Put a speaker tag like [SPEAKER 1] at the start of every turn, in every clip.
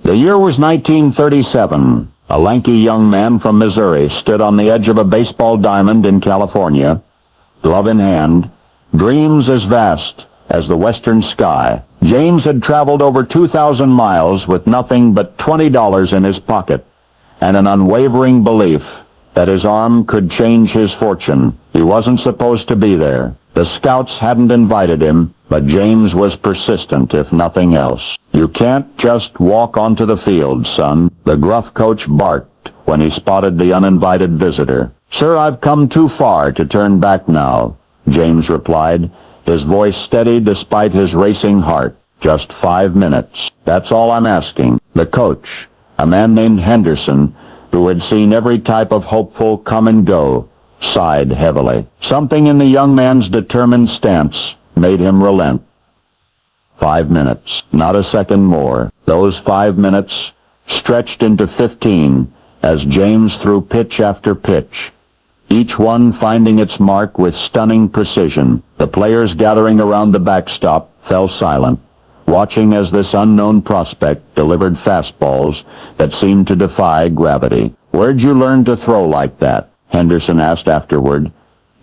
[SPEAKER 1] The year was 1937. A lanky young man from Missouri stood on the edge of a baseball diamond in California, glove in hand, dreams as vast as the western sky. James had traveled over 2,000 miles with nothing but $20 in his pocket and an unwavering belief that his arm could change his fortune. He wasn't supposed to be there. The scouts hadn't invited him, but James was persistent, if nothing else. "You can't just walk onto the field, son," the gruff coach barked when he spotted the uninvited visitor. "Sir, I've come too far to turn back now," James replied, his voice steady despite his racing heart. "Just 5 minutes. That's all I'm asking." The coach, a man named Henderson, who had seen every type of hopeful come and go, sighed heavily. Something in the young man's determined stance made him relent. 5 minutes, not a second more. Those 5 minutes stretched into 15 as James threw pitch after pitch, each one finding its mark with stunning precision. The players gathering around the backstop fell silent, watching as this unknown prospect delivered fastballs that seemed to defy gravity. "Where'd you learn to throw like that?" Henderson asked afterward,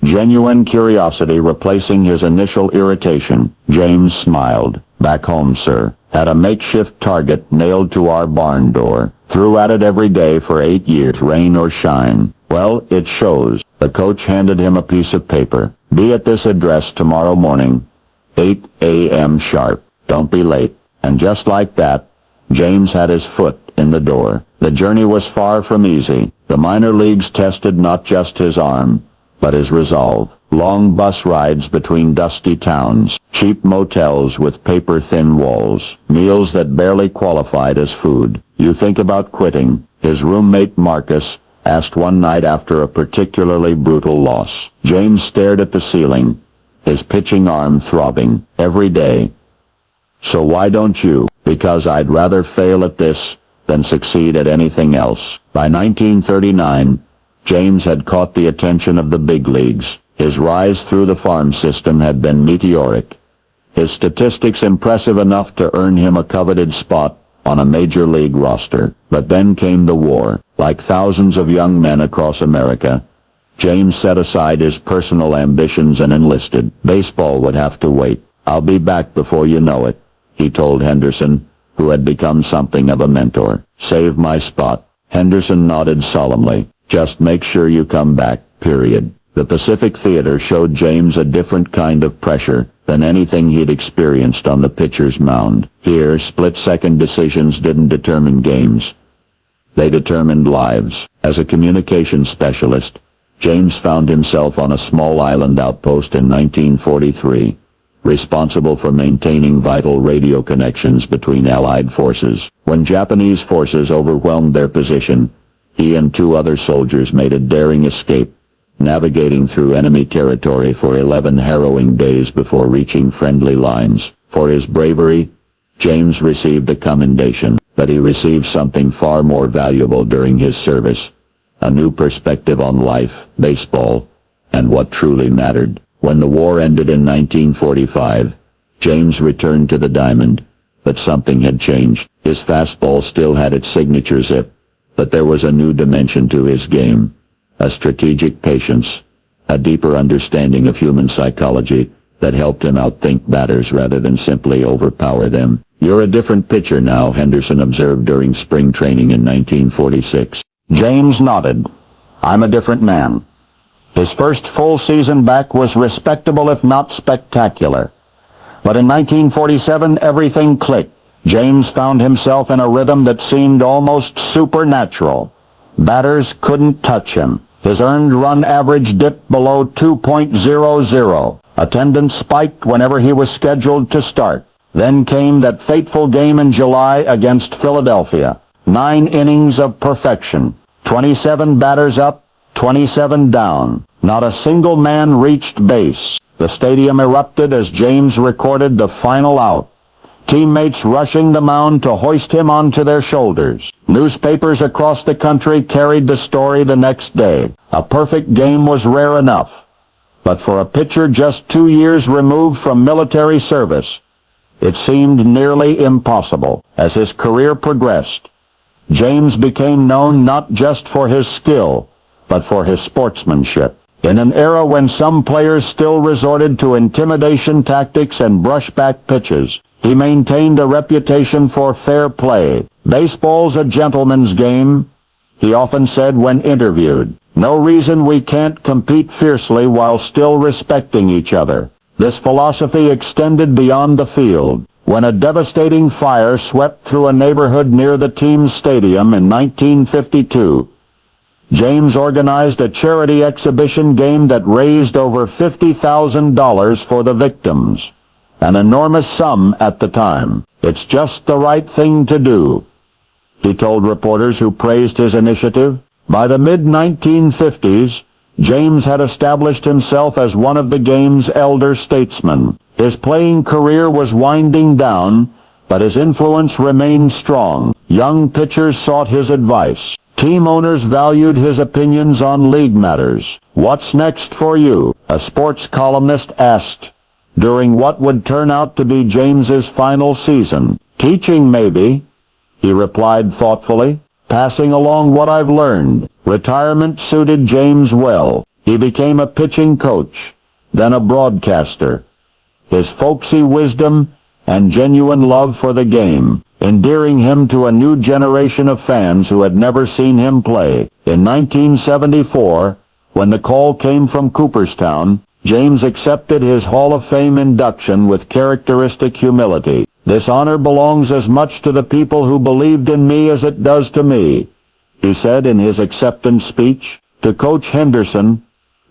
[SPEAKER 1] genuine curiosity replacing his initial irritation. James smiled. "Back home, sir. Had a makeshift target nailed to our barn door. Threw at it every day for 8 years, rain or shine. Well, it shows." The coach handed him a piece of paper. "Be at this address tomorrow morning, 8 a.m. sharp. Don't be late." And just like that, James had his foot in the door. The journey was far from easy. The minor leagues tested not just his arm, but his resolve. Long bus rides between dusty towns, cheap motels with paper-thin walls, meals that barely qualified as food. "You think about quitting?" his roommate Marcus asked one night after a particularly brutal loss. James stared at the ceiling, his pitching arm throbbing. "Every day." "So why don't you?" "Because I'd rather fail at this than succeed at anything else." By 1939, James had caught the attention of the big leagues. His rise through the farm system had been meteoric, his statistics impressive enough to earn him a coveted spot on a major league roster. But then came the war. Like thousands of young men across America, James set aside his personal ambitions and enlisted. Baseball would have to wait. "I'll be back before you know it," he told Henderson, who had become something of a mentor. "Save my spot." Henderson nodded solemnly. "Just make sure you come back, period." The Pacific Theater showed James a different kind of pressure than anything he'd experienced on the pitcher's mound. Here, split-second decisions didn't determine games. They determined lives. As a communications specialist, James found himself on a small island outpost in 1943, responsible for maintaining vital radio connections between Allied forces. When Japanese forces overwhelmed their position, he and 2 other soldiers made a daring escape, navigating through enemy territory for 11 harrowing days before reaching friendly lines. For his bravery, James received a commendation, but he received something far more valuable during his service: a new perspective on life, baseball, and what truly mattered. When the war ended in 1945, James returned to the diamond, but something had changed. His fastball still had its signature zip, but there was a new dimension to his game, a strategic patience, a deeper understanding of human psychology that helped him outthink batters rather than simply overpower them. "You're a different pitcher now," Henderson observed during spring training in 1946. James nodded. "I'm a different man." His first full season back was respectable if not spectacular. But in 1947, everything clicked. James found himself in a rhythm that seemed almost supernatural. Batters couldn't touch him. His earned run average dipped below 2.00. Attendance spiked whenever he was scheduled to start. Then came that fateful game in July against Philadelphia. 9 innings of perfection. 27 batters up, 27 down. Not a single man reached base. The stadium erupted as James recorded the final out, teammates rushing the mound to hoist him onto their shoulders. Newspapers across the country carried the story the next day. A perfect game was rare enough, but for a pitcher just 2 years removed from military service, It seemed nearly impossible. As his career progressed, James became known not just for his skill, but for his sportsmanship. In an era when some players still resorted to intimidation tactics and brushback pitches, he maintained a reputation for fair play. "Baseball's a gentleman's game," he often said when interviewed. "No reason we can't compete fiercely while still respecting each other." This philosophy extended beyond the field. When a devastating fire swept through a neighborhood near the team's stadium in 1952, James organized a charity exhibition game that raised over $50,000 for the victims, an enormous sum at the time. "It's just the right thing to do," he told reporters who praised his initiative. By the mid-1950s, James had established himself as one of the game's elder statesmen. His playing career was winding down, but his influence remained strong. Young pitchers sought his advice. Team owners valued his opinions on league matters. "What's next for you?" a sports columnist asked during what would turn out to be James's final season. "Teaching, maybe," he replied thoughtfully. "Passing along what I've learned." Retirement suited James well. He became a pitching coach, then a broadcaster. His folksy wisdom and genuine love for the game endearing him to a new generation of fans who had never seen him play. In 1974, when the call came from Cooperstown, James accepted his Hall of Fame induction with characteristic humility. "This honor belongs as much to the people who believed in me as it does to me," he said in his acceptance speech. To Coach Henderson,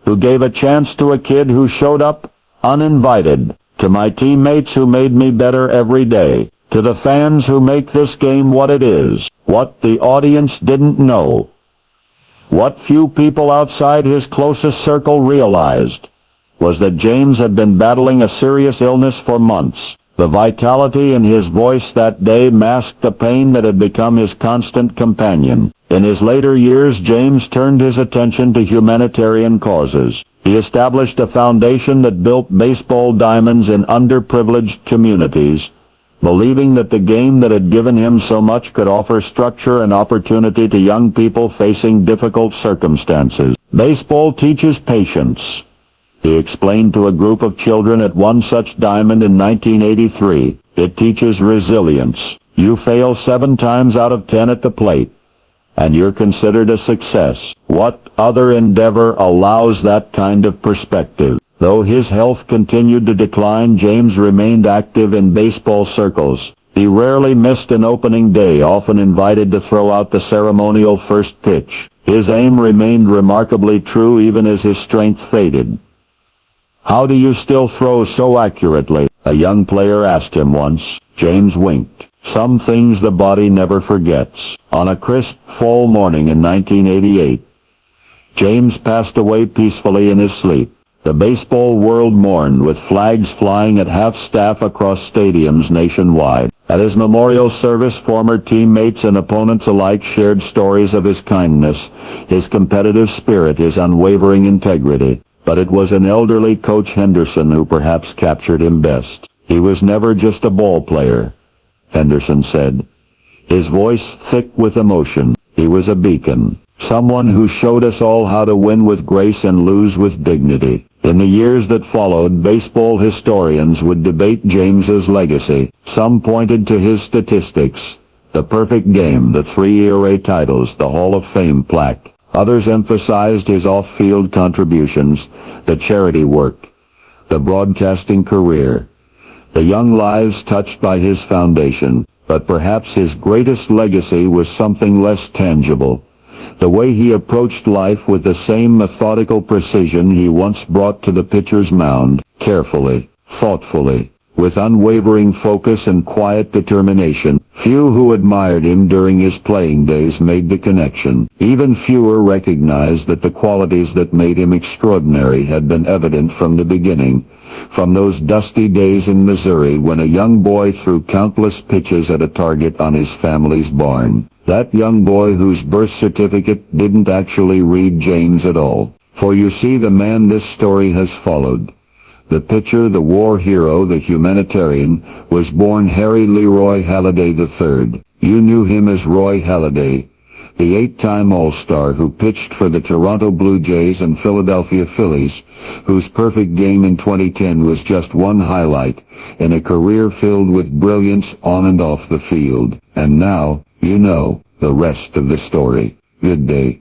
[SPEAKER 1] who gave a chance to a kid who showed up uninvited. To my teammates who made me better every day. To the fans who make this game what it is. What the audience didn't know, what few people outside his closest circle realized, was that James had been battling a serious illness for months. The vitality in his voice that day masked the pain that had become his constant companion. In his later years, James turned his attention to humanitarian causes. He established a foundation that built baseball diamonds in underprivileged communities, believing that the game that had given him so much could offer structure and opportunity to young people facing difficult circumstances. "Baseball teaches patience," he explained to a group of children at one such diamond in 1983. "It teaches resilience. You fail 7 times out of 10 at the plate, and you're considered a success." What other endeavor allows that kind of perspective? Though his health continued to decline, James remained active in baseball circles. He rarely missed an opening day, often invited to throw out the ceremonial first pitch. His aim remained remarkably true even as his strength faded. "How do you still throw so accurately?" a young player asked him once. James winked. "Some things the body never forgets." On a crisp fall morning in 1988, James passed away peacefully in his sleep. The baseball world mourned, with flags flying at half-staff across stadiums nationwide. At his memorial service, former teammates and opponents alike shared stories of his kindness, his competitive spirit, his unwavering integrity. But it was an elderly Coach Henderson who perhaps captured him best. "He was never just a ball player," Henderson said, his voice thick with emotion. "He was a beacon, someone who showed us all how to win with grace and lose with dignity." In the years that followed, baseball historians would debate James's legacy. Some pointed to his statistics, the perfect game, the 3 ERA titles, the Hall of Fame plaque. Others emphasized his off-field contributions, the charity work, the broadcasting career, the young lives touched by his foundation. But perhaps his greatest legacy was something less tangible. The way he approached life with the same methodical precision he once brought to the pitcher's mound, carefully, thoughtfully, with unwavering focus and quiet determination. Few who admired him during his playing days made the connection. Even fewer recognized that the qualities that made him extraordinary had been evident from the beginning. From those dusty days in Missouri when a young boy threw countless pitches at a target on his family's barn. That young boy whose birth certificate didn't actually read James at all. For you see, the man this story has followed,
[SPEAKER 2] The pitcher, the war hero, the humanitarian, was born Harry Leroy Halladay III. You knew him as Roy Halladay, the 8-time All-Star who pitched for the Toronto Blue Jays and Philadelphia Phillies, whose perfect game in 2010 was just one highlight in a career filled with brilliance on and off the field. And now, you know the rest of the story. Good day.